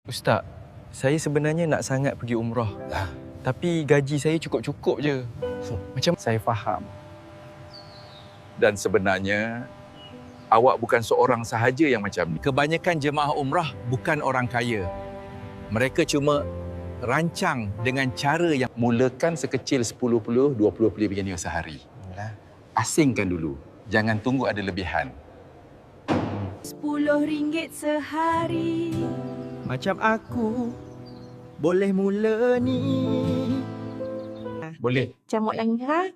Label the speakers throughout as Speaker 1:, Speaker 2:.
Speaker 1: Ustaz, saya sebenarnya nak sangat pergi umrah. Tapi gaji saya cukup-cukup je. Macam saya faham.
Speaker 2: Dan sebenarnya, awak bukan seorang sahaja yang macam ni. Kebanyakan jemaah umrah bukan orang kaya. Mereka cuma rancang dengan cara yang mulakan sekecil 10 puluh, 20 puluh begini sehari. Asingkan dulu. Jangan tunggu ada lebihan.
Speaker 3: RM10 sehari.
Speaker 4: Macam aku boleh mula ni.
Speaker 2: Boleh.
Speaker 3: Macam Mak Langha,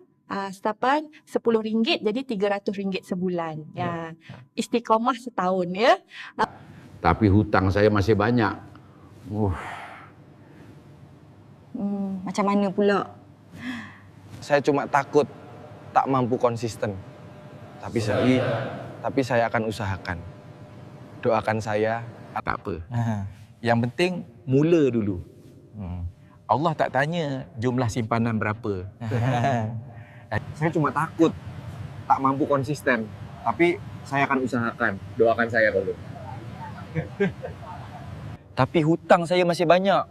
Speaker 3: setapan RM10 jadi RM300 sebulan. Ya. Istiqamah setahun ya.
Speaker 5: Tapi hutang saya masih banyak.
Speaker 6: Macam mana pula?
Speaker 1: Saya cuma takut tak mampu konsisten. Tapi saya akan usahakan. Doakan saya.
Speaker 2: Tak apa. Yang penting, mula dulu. Allah tak tanya jumlah simpanan berapa.
Speaker 1: Saya cuma takut tak mampu konsisten. Tapi saya akan usahakan. Doakan saya dulu. Tapi hutang saya masih banyak.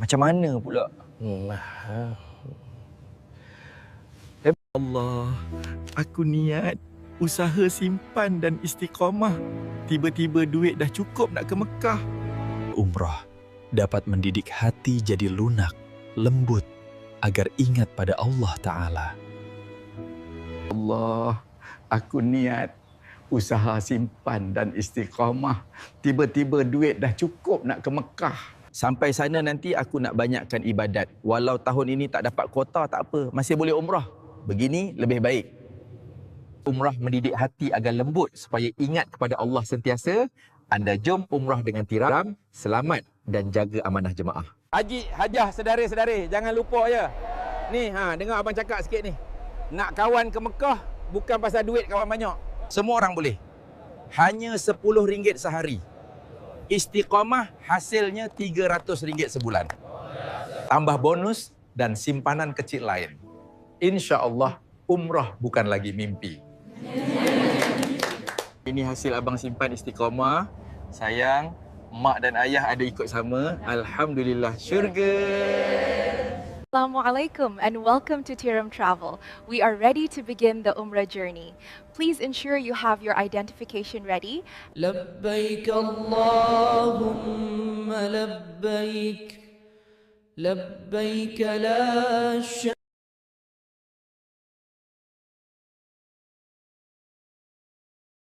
Speaker 1: Macam mana pula?
Speaker 4: Allah, aku niat usaha simpan dan istiqamah. Tiba-tiba duit dah cukup nak ke Mekah.
Speaker 7: Umrah dapat mendidik hati jadi lunak, lembut, agar ingat pada Allah Ta'ala.
Speaker 5: Allah, aku niat usaha simpan dan istiqamah. Tiba-tiba duit dah cukup nak ke Mekah.
Speaker 2: Sampai sana nanti aku nak banyakkan ibadat. Walau tahun ini tak dapat kuota, tak apa. Masih boleh umrah. Begini lebih baik. Umrah mendidik hati agar lembut supaya ingat kepada Allah sentiasa. Anda jom umrah dengan tiram, selamat dan jaga amanah jemaah. Haji, hajah, sedara-sedara, jangan lupa ya. Ni, dengar abang cakap sikit ni. Nak kawan ke Mekah bukan pasal duit kawan banyak. Semua orang boleh. Hanya RM10 sehari. Istiqamah hasilnya RM300 sebulan. Tambah bonus dan simpanan kecil lain. InsyaAllah umrah bukan lagi mimpi.
Speaker 1: Ini hasil abang simpan istiqamah. Sayang, mak dan ayah ada ikut sama. Alhamdulillah, syurga.
Speaker 8: Assalamualaikum and welcome to Tiram Travel. We are ready to begin the Umrah journey. Please ensure you have your identification ready.
Speaker 9: لبيك اللهم لبيك لبيك لا